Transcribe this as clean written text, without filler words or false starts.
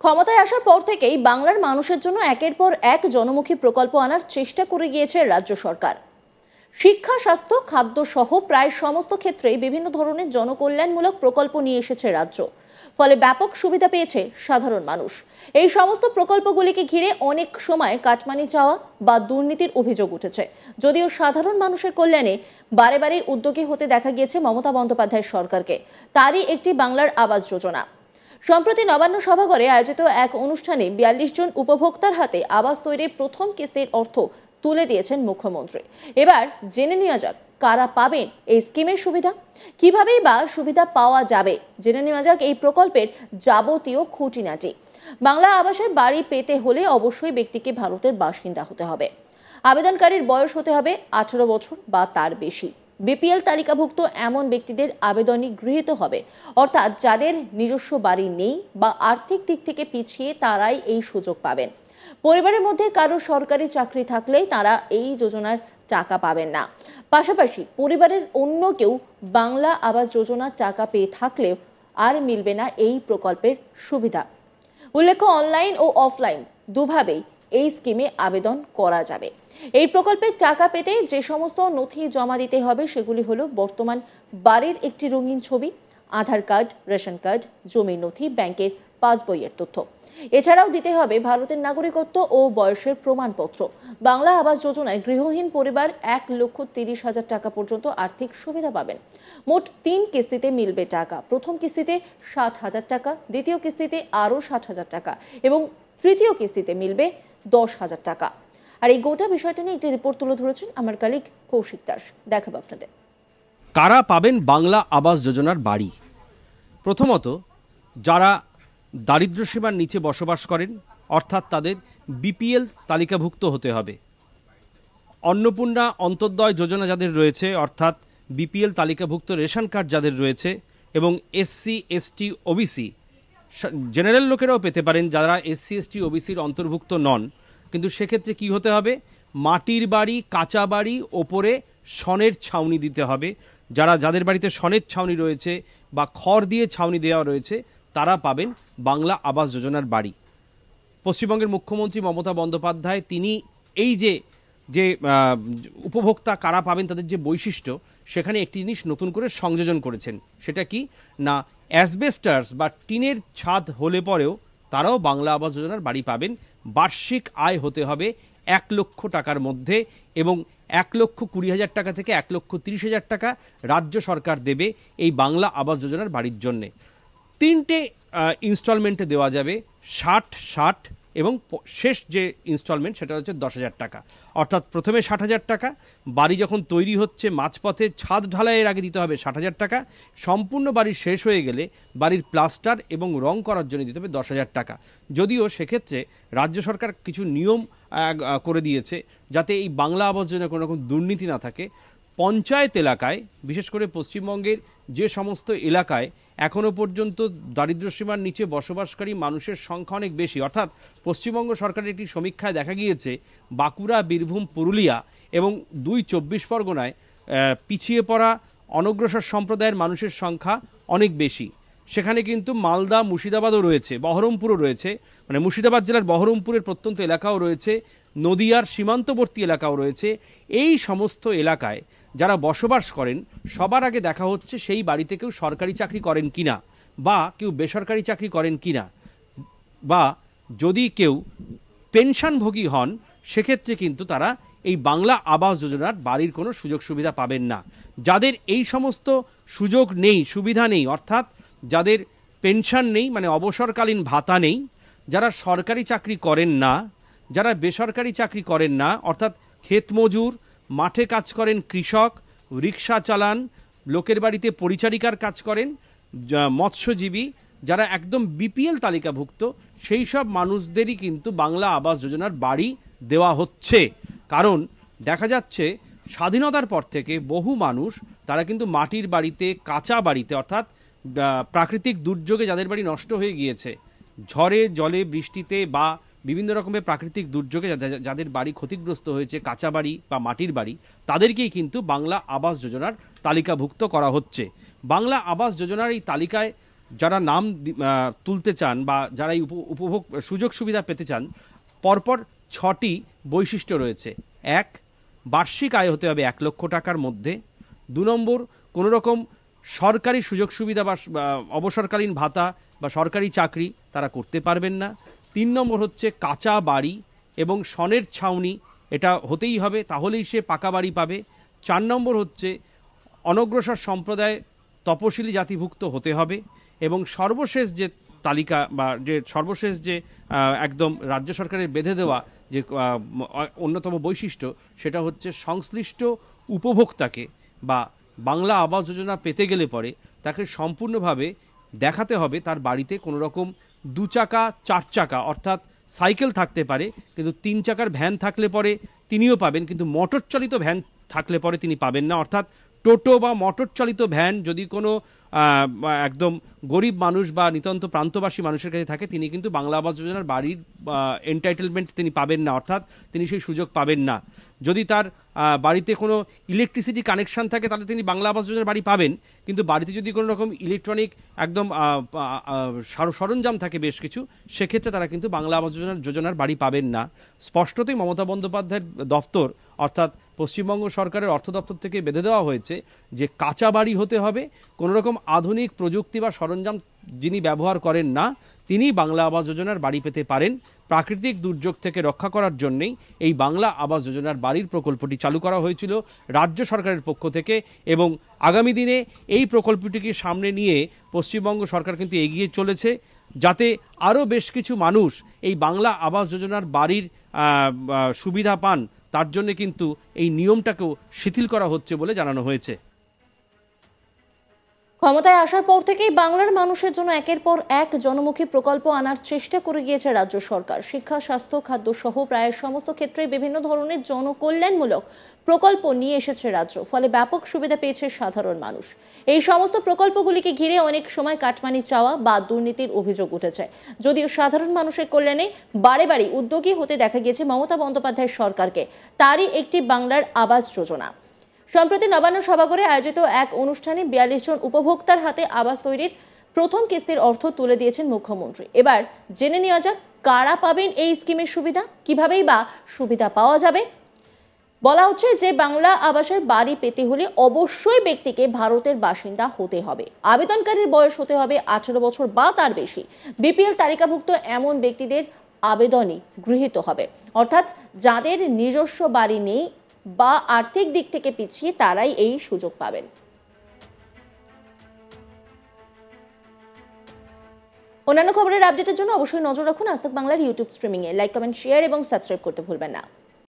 ক্ষমতায় আসার পর থেকেই বাংলার মানুষের জন্য একের পর এক জনমুখী প্রকল্প আনার চেষ্টা করে গিয়েছে রাজ্য সরকার। শিক্ষা, স্বাস্থ্য, খাদ্য সহ প্রায় সমস্ত ক্ষেত্রেই বিভিন্ন ধরনের জনকল্যাণমূলক প্রকল্প নিয়ে এসেছে রাজ্য। ফলে ব্যাপক সুবিধা পেয়েছে সাধারণ মানুষ। এই সমস্ত প্রকল্পগুলিকে ঘিরে অনেক সময় কাটমানি চাওয়া বা দুর্নীতির অভিযোগ উঠেছে। যদিও সাধারণ মানুষের কল্যাণে বারে বারে উদ্যোগী হতে দেখা গিয়েছে মমতা বন্দ্যোপাধ্যায়ের সরকারকে। তারই একটি বাংলার আবাস যোজনা। সম্প্রতি নবান্ন সভাঘরে আয়োজিত এক অনুষ্ঠানে ৪২ জন উপভোক্তার হাতে আবাস তৈরির প্রথম কিস্তির অর্থ তুলে দিয়েছেন মুখ্যমন্ত্রী। এবার জেনে নেওয়া যাক কারা পাবেন এই স্কিমের সুবিধা, কিভাবেই বা সুবিধা পাওয়া যাবে। জেনে নেওয়া যাক এই প্রকল্পের যাবতীয় খুঁটিনাটি। বাংলা আবাসের বাড়ি পেতে হলে অবশ্যই ব্যক্তিকে ভারতের বাসিন্দা হতে হবে। আবেদনকারীর বয়স হতে হবে 18 বছর বা তার বেশি। বিপিএল তালিকাভুক্ত এমন ব্যক্তিদের আবেদনই গৃহীত হবে, অর্থাৎ যাদের নিজস্ব বাড়ি নেই বা আর্থিক দিক থেকে পিছিয়ে তারাই এই সুযোগ পাবেন। পরিবারের মধ্যে কারো সরকারি চাকরি থাকলেই তারা এই যোজনার টাকা পাবেন না। পাশাপাশি পরিবারের অন্য কেউ বাংলা আবাস যোজনার টাকা পেয়ে থাকলেও আর মিলবে না এই প্রকল্পের সুবিধা। উল্লেখ্য, অনলাইন ও অফলাইন দুভাবেই এই স্কিমে আবেদন করা যাবে। এই প্রকল্পের টাকা পেতে যে সমস্ত নথি জমা দিতে হবে সেগুলি হলো বর্তমান বাড়ির একটি রঙিন ছবি, আধার কার্ড, রেশন কার্ড, জমির নথি, ব্যাংকের পাসবইয়ের তথ্য। এছাড়াও দিতে হবে ভারতের নাগরিকত্ব ও বয়সের প্রমাণপত্র। বাংলা আবাস যোজনায় গৃহহীন পরিবার 1,30,000 টাকা পর্যন্ত আর্থিক সুবিধা পাবেন। মোট 3 কিস্তিতে মিলবে টাকা। প্রথম কিস্তিতে 60,000 টাকা, দ্বিতীয় কিস্তিতে আরও 60,000 টাকা এবং তৃতীয় কিস্তিতে মিলবে 10,000 টাকা। আর এই গোটা বিষয়টা নিয়ে একটি রিপোর্ট তুলে ধরেছেন আমার কলিগ কৌশিক দাস। দেখাবো আপনাদের। কারা পাবেন বাংলা আবাস যোজনার বাড়ি? প্রথমত, যারা দারিদ্র্যসীমার নিচে বসবাস করেন, অর্থাৎ তাদের বিপিএল তালিকাভুক্ত হতে হবে। অন্নপূর্ণা অন্তর্দয় যোজনা যাদের রয়েছে, অর্থাৎ বিপিএল তালিকাভুক্ত রেশন কার্ড যাদের রয়েছে, এবং এসসি, এসটি, ওবিসি, জেনারেল লোকেরাও পেতে পারেন যারা এসসি, এসটি, ওবিসির অন্তর্ভুক্ত নন। কিন্তু সেক্ষেত্রে কি হতে হবে? মাটির বাড়ি, কাঁচা বাড়ি, ওপরে সনের ছাউনি দিতে হবে। যাদের বাড়িতে সনের ছাউনি রয়েছে বা খড় দিয়ে ছাউনি দেওয়া রয়েছে তারা পাবেন বাংলা আবাস যোজনার বাড়ি। পশ্চিমবঙ্গের মুখ্যমন্ত্রী মমতা বন্দ্যোপাধ্যায় তিনি এই যে উপভোক্তা কারা পাবেন তাদের যে বৈশিষ্ট্য, সেখানে একটি জিনিস নতুন করে সংযোজন করেছেন। সেটা কি না, অ্যাসবেস্টার্স বা টিনের ছাদ হলে পরেও তারাও বাংলা আবাস যোজনার বাড়ি পাবেন। বার্ষিক আয় হতে হবে 1 লক্ষ টাকার মধ্যে এবং 1,20,000 টাকা থেকে 1,30,000 টাকা রাজ্য সরকার দেবে এই বাংলা আবাস যোজনার বাড়ির জন্যে। 3টে ইনস্টলমেন্টে দেওয়া যাবে, 60 এবং শেষ যে ইনস্টলমেন্ট সেটা হচ্ছে 10,000 টাকা। অর্থাৎ প্রথমে 60,000 টাকা, বাড়ি যখন তৈরি হচ্ছে মাঝপথে ছাদ ঢালাইয়ের আগে দিতে হবে 60,000 টাকা, সম্পূর্ণ বাড়ি শেষ হয়ে গেলে বাড়ির প্লাস্টার এবং রং করার জন্য দিতে হবে 10,000 টাকা। যদিও সেক্ষেত্রে রাজ্য সরকার কিছু নিয়ম করে দিয়েছে যাতে এই বাংলা আবাস যোজনায় কোনো রকম দুর্নীতি না থাকে। পঞ্চায়েত এলাকায়, বিশেষ করে পশ্চিমবঙ্গের যে সমস্ত এলাকায় এখনও পর্যন্ত দারিদ্র্যসীমার নিচে বসবাসকারী মানুষের সংখ্যা অনেক বেশি, অর্থাৎ পশ্চিমবঙ্গ সরকারের একটি সমীক্ষায় দেখা গিয়েছে বাঁকুড়া, বীরভূম, পুরুলিয়া এবং 2 চব্বিশ পরগনায় পিছিয়ে পড়া অনগ্রসর সম্প্রদায়ের মানুষের সংখ্যা অনেক বেশি। সেখানে কিন্তু মালদা, মুর্শিদাবাদও রয়েছে, বহরমপুরও রয়েছে, মানে মুর্শিদাবাদ জেলার বহরমপুরের প্রত্যন্ত এলাকাও রয়েছে, নদিয়ার সীমান্তবর্তী এলাকাও রয়েছে। এই সমস্ত এলাকায় যারা বসবাস করেন সবার আগে দেখা হচ্ছে সেই বাড়িতে কেউ সরকারি চাকরি করেন কিনা বা কেউ বেসরকারি চাকরি করেন কিনা, বা যদি কেউ পেনশনভোগী হন সেক্ষেত্রে কিন্তু তারা এই বাংলা আবাস যোজনার বাড়ির কোনো সুযোগ সুবিধা পাবেন না। যাদের এই সমস্ত সুযোগ নেই, সুবিধা নেই, অর্থাৎ যাদের পেনশন নেই মানে অবসরকালীন ভাতা নেই, যারা সরকারি চাকরি করেন না, যারা বেসরকারি চাকরি করেন না, অর্থাৎ ক্ষেত মজুর, মাঠে কাজ করেন কৃষক, রিক্সা চালান, লোকের বাড়িতে পরিচারিকার কাজ করেন, মৎস্যজীবী, যারা একদম বিপিএল তালিকাভুক্ত, সেই সব মানুষদেরই কিন্তু বাংলা আবাস যোজনার বাড়ি দেওয়া হচ্ছে। কারণ দেখা যাচ্ছে স্বাধীনতার পর থেকে বহু মানুষ তারা কিন্তু মাটির বাড়িতে, কাঁচা বাড়িতে, অর্থাৎ প্রাকৃতিক দুর্যোগে যাদের বাড়ি নষ্ট হয়ে গিয়েছে, ঝড়ে জলে বৃষ্টিতে বা বিভিন্ন রকমের প্রাকৃতিক দুর্যোগে যাদের বাড়ি ক্ষতিগ্রস্ত হয়েছে, কাঁচা বাড়ি বা মাটির বাড়ি, তাদেরকেই কিন্তু বাংলা আবাস যোজনার তালিকাভুক্ত করা হচ্ছে। বাংলা আবাস যোজনার এই তালিকায় যারা নাম তুলতে চান বা যারা এই উপভোগ সুযোগ সুবিধা পেতে চান, পরপর 6টি বৈশিষ্ট্য রয়েছে। 1, বার্ষিক আয় হতে হবে 1 লক্ষ টাকার মধ্যে। 2 নম্বর, কোনো রকম সরকারি সুযোগ সুবিধা বা অবসরকালীন ভাতা বা সরকারি চাকরি তারা করতে পারবেন না। 3 নম্বর হচ্ছে কাঁচা বাড়ি এবং সনের ছাউনি, এটা হতেই হবে, তাহলেই সে পাকা বাড়ি পাবে। 4 নম্বর হচ্ছে অনগ্রসর সম্প্রদায় তপশিলি জাতিভুক্ত হতে হবে। এবং সর্বশেষ যে তালিকা বা যে সর্বশেষ যে একদম রাজ্য সরকারের বেঁধে দেওয়া যে অন্যতম বৈশিষ্ট্য, সেটা হচ্ছে সংশ্লিষ্ট উপভোক্তাকে বা বাংলা আবাস যোজনা পেতে গেলে পরে তাকে সম্পূর্ণভাবে দেখাতে হবে তার বাড়িতে কোনো রকম 2 চাকা 4 চাকা অর্থাৎ সাইকেল থাকতে পারে, কিন্তু 3 চাকার ভ্যান থাকলে পরে তিনিও পাবেন, কিন্তু মোটর চালিত ভ্যান থাকলে পরে তিনি পাবেন না। অর্থাৎ টোটো বা মোটর চালিত ভ্যান যদি কোনো একদম গরিব মানুষ বা নিতান্ত প্রান্তবাসী মানুষের কাছে থাকে, তিনি কিন্তু বাংলা আবাস যোজনার বাড়ির এন্টাইটেলমেন্ট তিনি পাবেন না, অর্থাৎ তিনি সেই সুযোগ পাবেন না। যদি তার বাড়িতে কোনো ইলেকট্রিসিটি কানেকশন থাকে তাহলে তিনি বাংলা আবাস যোজনার বাড়ি পাবেন, কিন্তু বাড়িতে যদি কোনো রকম ইলেকট্রনিক একদম সরঞ্জাম থাকে বেশ কিছু, সেক্ষেত্রে তারা কিন্তু বাংলা আবাস যোজনার বাড়ি পাবেন না। স্পষ্টতই মমতা বন্দ্যোপাধ্যায়ের দপ্তর অর্থাৎ পশ্চিমবঙ্গ সরকারের অর্থ দপ্তর থেকে বেঁধে দেওয়া হয়েছে যে কাঁচা বাড়ি হতে হবে, কোনো রকম আধুনিক প্রযুক্তি বা সরঞ্জাম যিনি ব্যবহার করেন না তিনি বাংলা আবাস যোজনার বাড়ি পেতে পারেন। প্রাকৃতিক দুর্যোগ থেকে রক্ষা করার জন্যেই এই বাংলা আবাস যোজনার বাড়ির প্রকল্পটি চালু করা হয়েছিল রাজ্য সরকারের পক্ষ থেকে, এবং আগামী দিনে এই প্রকল্পটিকে সামনে নিয়ে পশ্চিমবঙ্গ সরকার কিন্তু এগিয়ে চলেছে যাতে আরও বেশ কিছু মানুষ এই বাংলা আবাস যোজনার বাড়ির সুবিধা পান। তার জন্য কিন্তু এই নিয়মটাকেও শিথিল করা হচ্ছে বলে জানানো হয়েছে। ক্ষমতায় আসার পর থেকেই বাংলার মানুষের জন্য একের পর এক জনমুখী প্রকল্প আনার চেষ্টা করে গিয়েছে রাজ্য সরকার। শিক্ষা, স্বাস্থ্য, খাদ্য সহ প্রায় সমস্ত ক্ষেত্রে বিভিন্ন ধরনের জনকল্যাণমূলক প্রকল্প নিয়ে এসেছে রাজ্য, ফলে ব্যাপক সুবিধা পেয়েছে সাধারণ মানুষ। এই সমস্ত প্রকল্পগুলিকে ঘিরে অনেক সময় কাটমানি চাওয়া বা দুর্নীতির অভিযোগ উঠেছে। যদিও সাধারণ মানুষের কল্যাণে বারে বারে উদ্যোগী হতে দেখা গিয়েছে মমতা বন্দ্যোপাধ্যায়ের সরকারকে। তারই একটি বাংলার আবাস যোজনা। সম্প্রতি নবান্ন সভাঘরে আয়োজিত এক অনুষ্ঠানে 42 জন উপভোক্তার হাতে আবাস তৈরির প্রথম কিস্তির অর্থ তুলে দিয়েছেন মুখ্যমন্ত্রী। এবার জেনে নেওয়া যাক কারা পাবেন এই স্কিমের সুবিধা, কিভাবেই বা সুবিধা পাওয়া যাবে। বলা হচ্ছে যে বাংলা আবাসের বাড়ি পেতে হলে অবশ্যই ব্যক্তিকে ভারতের বাসিন্দা হতে হবে। আবেদনকারীর বয়স হতে হবে 18 বছর বা তার বেশি। বিপিএল তালিকাভুক্ত এমন ব্যক্তিদের আবেদনই গৃহীত হবে, অর্থাৎ যাদের নিজস্ব বাড়ি নেই বা আর্থিক দিক থেকে পিছিয়ে তারাই এই সুযোগ পাবেন। অন্যান্য খবরের আপডেটের জন্য অবশ্যই নজর রাখুন আজ তাক বাংলার ইউটিউব স্ট্রিমিং এ। লাইক, কমেন্ট, শেয়ার এবং সাবস্ক্রাইব করতে ভুলবেন না।